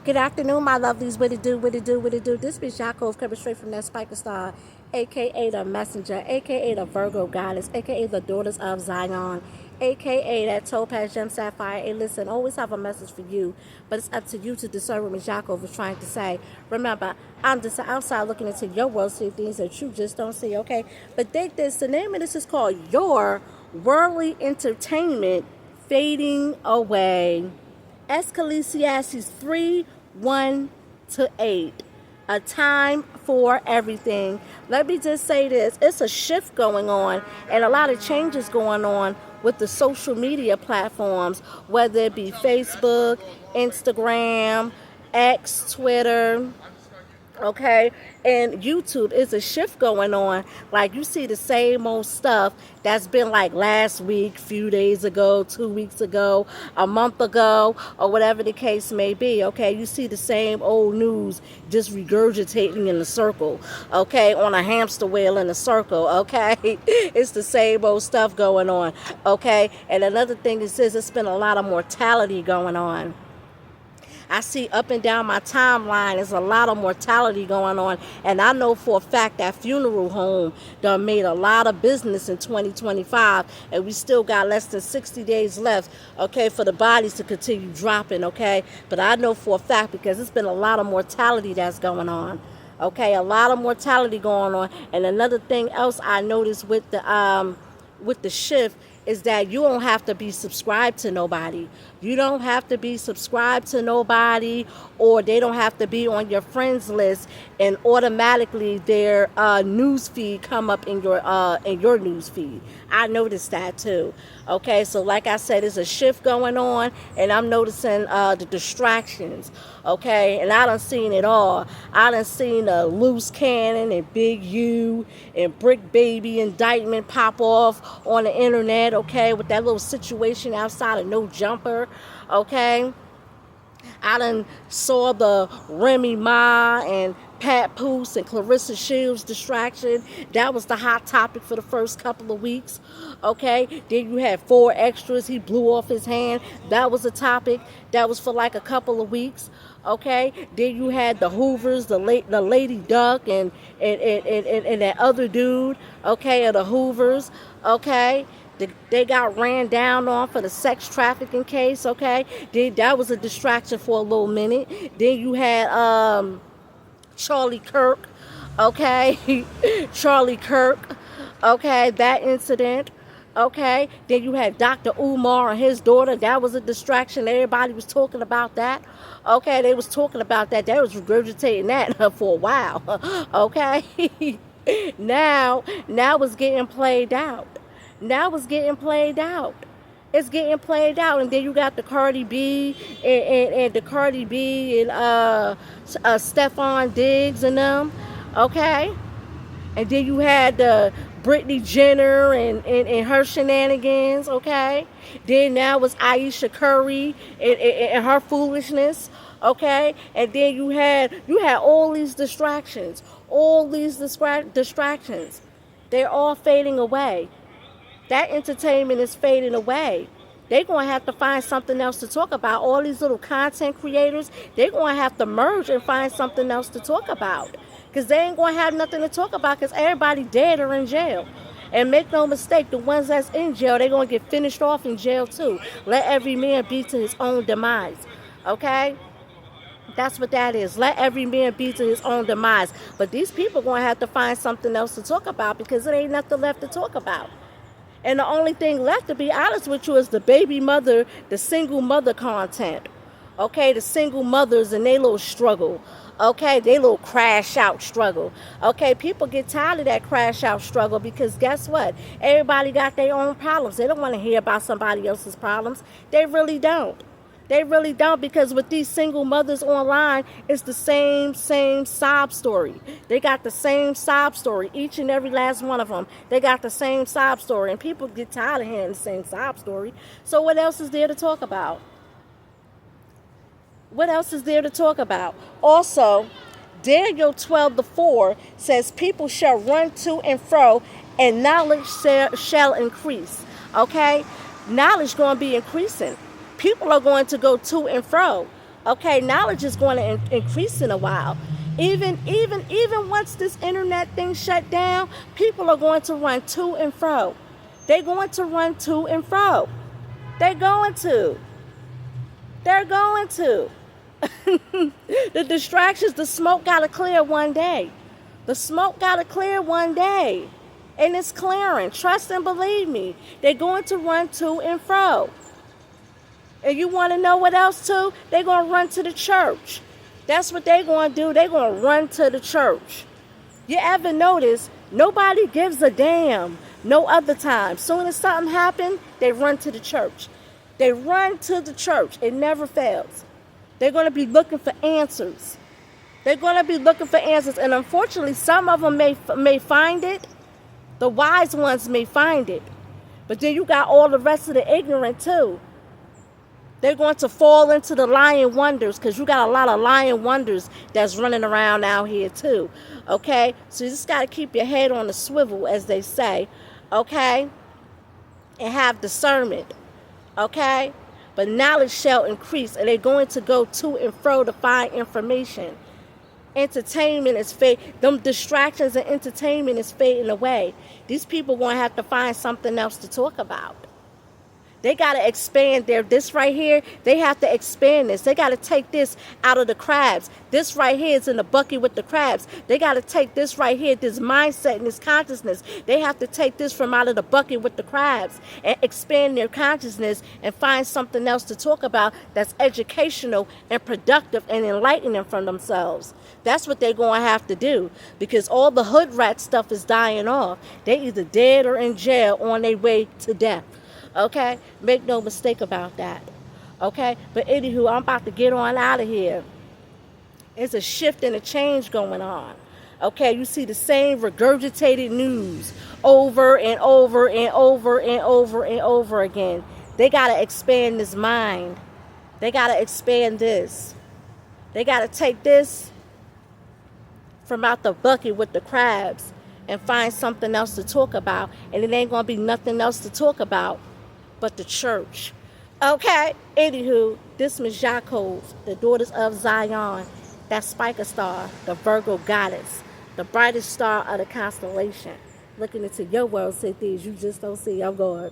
Good afternoon, my lovelies. What it do, what it do, what it do. This is Yaakov coming straight from that Spiker Star, a.k.a. the Messenger, a.k.a. the Virgo Goddess, a.k.a. the Daughters of Zion, a.k.a. that Topaz Gem Sapphire. Hey, listen, always have a message for you, but it's up to you to discern what Ms. Yaakov was trying to say. Remember, I'm just outside looking into your world, see things that you just don't see, okay? But think this, the name of this is called Your Worldly Entertainment Fading Away. Ecclesiastes 3:1-8. A time for everything. Let me just say this. It's a shift going on and a lot of changes going on with the social media platforms, whether it be Facebook, Instagram, X, Twitter, okay, and YouTube. Is a shift going on. Like, you see the same old stuff that's been like last week, few days ago, 2 weeks ago, a month ago, or whatever the case may be. Okay, you see the same old news just regurgitating in a circle, okay, on a hamster wheel in a circle. Okay, it's the same old stuff going on. Okay, and another thing is this, it's been a lot of mortality going on. I see up and down my timeline, there's a lot of mortality going on. And I know for a fact that funeral home done made a lot of business in 2025. And we still got less than 60 days left, okay, for the bodies to continue dropping, okay? But I know for a fact because it's been a lot of mortality that's going on. Okay, a lot of mortality going on. And another thing else I noticed with the shift is that you don't have to be subscribed to nobody. You don't have to be subscribed to nobody, or they don't have to be on your friends list and automatically their news feed come up in your news feed. I noticed that too. Okay, so like I said, there's a shift going on, and I'm noticing the distractions. Okay, and I done seen it all. I done seen a loose cannon and Big U and Brick Baby indictment pop off on the internet. Okay, with that little situation outside of No Jumper. Okay, I done saw the Remy Ma and Pat Poose and Clarissa Shields distraction. That was the hot topic for the first couple of weeks. Okay, then you had 4 extras. He blew off his hand. That was a topic that was for like a couple of weeks. Okay, then you had the Hoovers, the Lady Duck, and that other dude. Okay, of the Hoovers. Okay. They got ran down on for the sex trafficking case, okay? That was a distraction for a little minute. Then you had Charlie Kirk, okay? Charlie Kirk, okay? That incident, okay? Then you had Dr. Umar and his daughter. That was a distraction. Everybody was talking about that, okay? They was talking about that. They was regurgitating that for a while, okay? Now it's getting played out. Now it's getting played out. It's getting played out. And then you got the Cardi B and the Cardi B and Stephon Diggs and them. Okay? And then you had the Brittany Jenner and her shenanigans. Okay? Then now it's Aisha Curry and her foolishness. Okay? And then you had all these distractions. All these distractions. They're all fading away. That entertainment is fading away. They're going to have to find something else to talk about. All these little content creators, they're going to have to merge and find something else to talk about. Because they ain't going to have nothing to talk about because everybody dead or in jail. And make no mistake, the ones that's in jail, they're going to get finished off in jail too. Let every man be to his own demise. Okay? That's what that is. Let every man be to his own demise. But these people are going to have to find something else to talk about because there ain't nothing left to talk about. And the only thing left, to be honest with you, is the baby mother, the single mother content. Okay, the single mothers and they little struggle. Okay, they little crash out struggle. Okay, people get tired of that crash out struggle because guess what? Everybody got their own problems. They don't want to hear about somebody else's problems. They really don't. They really don't, because with these single mothers online, it's the same sob story. They got the same sob story, each and every last one of them. They got the same sob story, and people get tired of hearing the same sob story. So what else is there to talk about? What else is there to talk about? Also, Daniel 12:4 says, people shall run to and fro, and knowledge shall increase. Okay? Knowledge going to be increasing. People are going to go to and fro. Okay, knowledge is going to increase in a while. Even once this internet thing shut down, people are going to run to and fro. They're going to run to and fro. They're going to. They're going to. The distractions, the smoke got to clear one day. The smoke got to clear one day. And it's clearing. Trust and believe me. They're going to run to and fro. And you want to know what else too? They're going to run to the church. That's what they're going to do. They're going to run to the church. You ever notice nobody gives a damn no other time? Soon as something happens, they run to the church. They run to the church. It never fails. They're going to be looking for answers. They're going to be looking for answers. And unfortunately, some of them may find it. The wise ones may find it. But then you got all the rest of the ignorant too. They're going to fall into the lying wonders, because you got a lot of lying wonders that's running around out here too. Okay? So you just got to keep your head on the swivel, as they say. Okay? And have discernment. Okay? But knowledge shall increase, and they're going to go to and fro to find information. Entertainment is fading. Them distractions and entertainment is fading away. These people going to have to find something else to talk about. They got to expand this right here. They have to expand this. They got to take this out of the crabs. This right here is in the bucket with the crabs. They got to take this right here, this mindset and this consciousness. They have to take this from out of the bucket with the crabs and expand their consciousness and find something else to talk about that's educational and productive and enlightening from themselves. That's what they're going to have to do, because all the hood rat stuff is dying off. They either dead or in jail on their way to death. Okay? Make no mistake about that. Okay? But anywho, I'm about to get on out of here. There's a shift and a change going on. Okay? You see the same regurgitated news over and over and over and over and over again. They got to expand this mind. They got to expand this. They got to take this from out the bucket with the crabs and find something else to talk about. And it ain't going to be nothing else to talk about but the church. Okay? Anywho, this Miss Jacob, the daughters of Zion, that Spica star, the Virgo goddess, the brightest star of the constellation, looking into your world, say things you just don't see. I'm going.